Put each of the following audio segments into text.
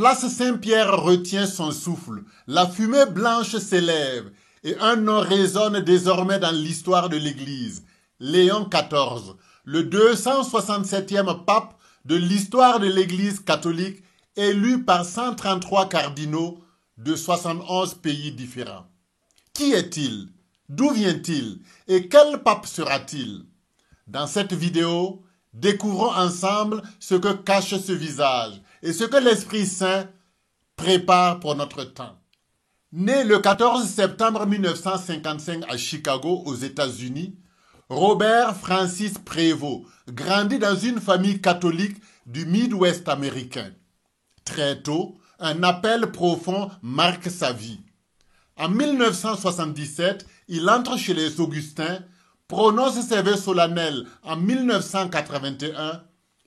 place Saint-Pierre retient son souffle, la fumée blanche s'élève et un nom résonne désormais dans l'histoire de l'Église. Léon XIV, le 267e pape de l'histoire de l'Église catholique, élu par 133 cardinaux de 71 pays différents. Qui est-il? D'où vient-il? Et quel pape sera-t-il? Dans cette vidéo, découvrons ensemble ce que cache ce visage et ce que l'Esprit Saint prépare pour notre temps. Né le 14 septembre 1955 à Chicago, aux États-Unis, Robert Francis Prévost grandit dans une famille catholique du Midwest américain. Très tôt, un appel profond marque sa vie. En 1977, il entre chez les Augustins, prononce ses vœux solennels en 1981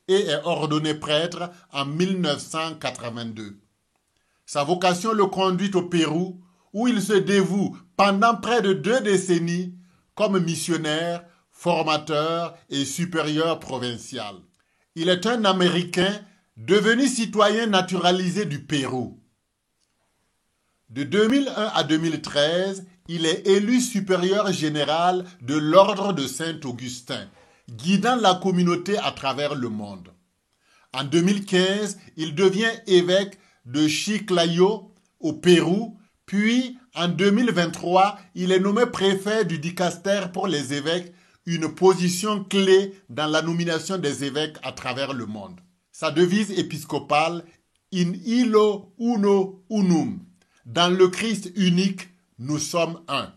et est ordonné prêtre en 1982. Sa vocation le conduit au Pérou, où il se dévoue pendant près de 2 décennies comme missionnaire, formateur et supérieur provincial. Il est un Américain devenu citoyen naturalisé du Pérou. De 2001 à 2013, il est élu supérieur général de l'ordre de Saint-Augustin, guidant la communauté à travers le monde. En 2015, il devient évêque de Chiclayo au Pérou, puis en 2023, il est nommé préfet du Dicaster pour les évêques, une position clé dans la nomination des évêques à travers le monde. Sa devise épiscopale, In illo uno unum, dans le Christ unique, nous sommes un.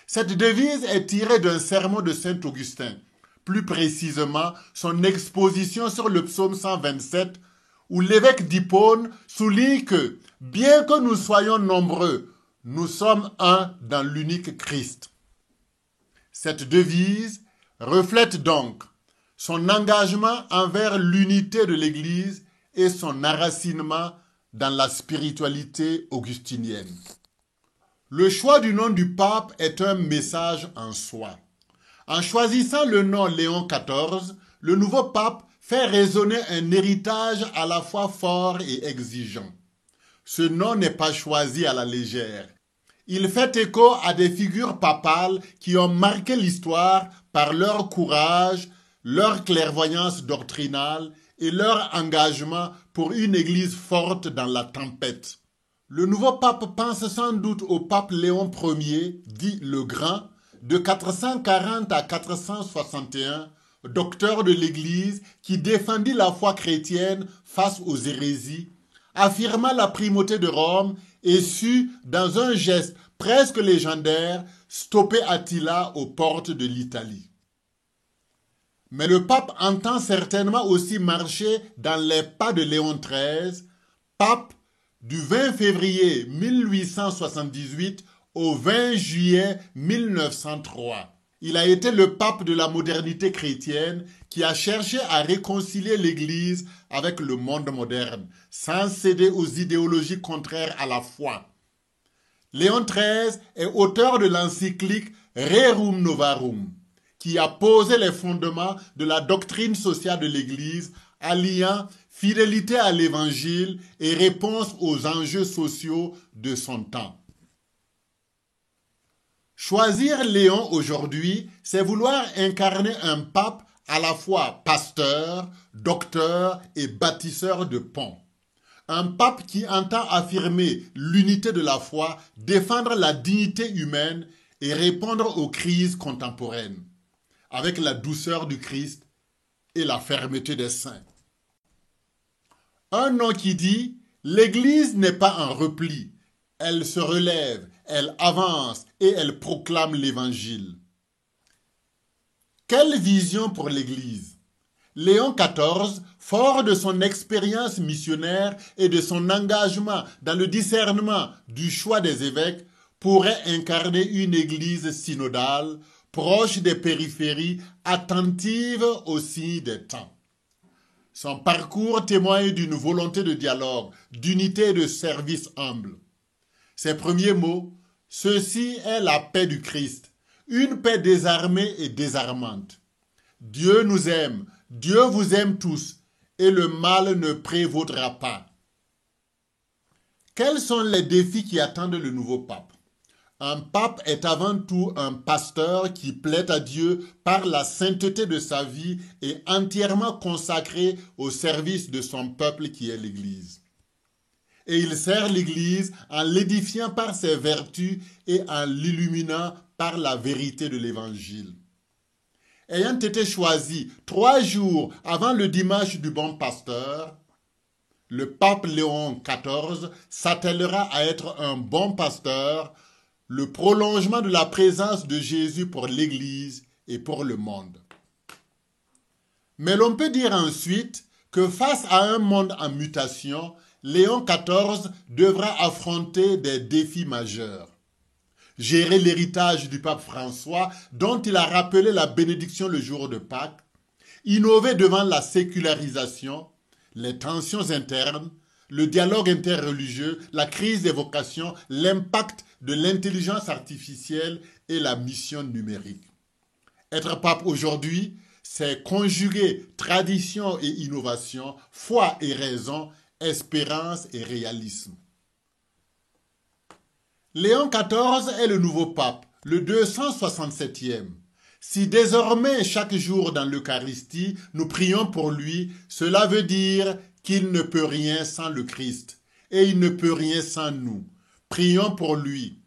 Cette devise est tirée d'un sermon de Saint Augustin, plus précisément son exposition sur le psaume 127, où l'évêque d'Hippone souligne que, bien que nous soyons nombreux, nous sommes un dans l'unique Christ. Cette devise reflète donc son engagement envers l'unité de l'Église et son enracinement dans la spiritualité augustinienne. Le choix du nom du pape est un message en soi. En choisissant le nom Léon XIV, le nouveau pape fait résonner un héritage à la fois fort et exigeant. Ce nom n'est pas choisi à la légère. Il fait écho à des figures papales qui ont marqué l'histoire par leur courage, leur clairvoyance doctrinale et leur engagement pour une église forte dans la tempête. Le nouveau pape pense sans doute au pape Léon Ier, dit le Grand, de 440 à 461, docteur de l'Église qui défendit la foi chrétienne face aux hérésies, affirma la primauté de Rome et sut, dans un geste presque légendaire, stopper Attila aux portes de l'Italie. Mais le pape entend certainement aussi marcher dans les pas de Léon XIII, pape du 20 février 1878 au 20 juillet 1903. Il a été le pape de la modernité chrétienne qui a cherché à réconcilier l'Église avec le monde moderne, sans céder aux idéologies contraires à la foi. Léon XIII est auteur de l'encyclique Rerum Novarum, qui a posé les fondements de la doctrine sociale de l'Église, alliant fidélité à l'Évangile et réponse aux enjeux sociaux de son temps. Choisir Léon aujourd'hui, c'est vouloir incarner un pape à la fois pasteur, docteur et bâtisseur de ponts. Un pape qui entend affirmer l'unité de la foi, défendre la dignité humaine et répondre aux crises contemporaines, avec la douceur du Christ et la fermeté des saints. Un nom qui dit « L'Église n'est pas un repli, elle se relève, elle avance et elle proclame l'Évangile ». Quelle vision pour l'Église? Léon XIV, fort de son expérience missionnaire et de son engagement dans le discernement du choix des évêques, pourrait incarner une Église synodale, proche des périphéries, attentive aux signes des temps. Son parcours témoigne d'une volonté de dialogue, d'unité et de service humble. Ses premiers mots, « Ceci est la paix du Christ, une paix désarmée et désarmante. Dieu nous aime, Dieu vous aime tous, et le mal ne prévaudra pas. » Quels sont les défis qui attendent le nouveau pape? Un pape est avant tout un pasteur qui plaît à Dieu par la sainteté de sa vie et entièrement consacré au service de son peuple qui est l'Église. Et il sert l'Église en l'édifiant par ses vertus et en l'illuminant par la vérité de l'Évangile. Ayant été choisi 3 jours avant le dimanche du bon pasteur, le pape Léon XIV s'attellera à être un bon pasteur, le prolongement de la présence de Jésus pour l'Église et pour le monde. Mais l'on peut dire ensuite que face à un monde en mutation, Léon XIV devra affronter des défis majeurs. Gérer l'héritage du pape François, dont il a rappelé la bénédiction le jour de Pâques, innover devant la sécularisation, les tensions internes, le dialogue interreligieux, la crise des vocations, l'impact de l'intelligence artificielle et la mission numérique. Être pape aujourd'hui, c'est conjuguer tradition et innovation, foi et raison, espérance et réalisme. Léon XIV est le nouveau pape, le 267e. Si désormais chaque jour dans l'Eucharistie, nous prions pour lui, cela veut dire qu'il ne peut rien sans le Christ et il ne peut rien sans nous. Prions pour lui.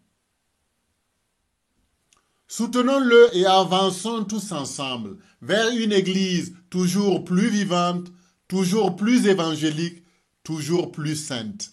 Soutenons-le et avançons tous ensemble vers une Église toujours plus vivante, toujours plus évangélique, toujours plus sainte.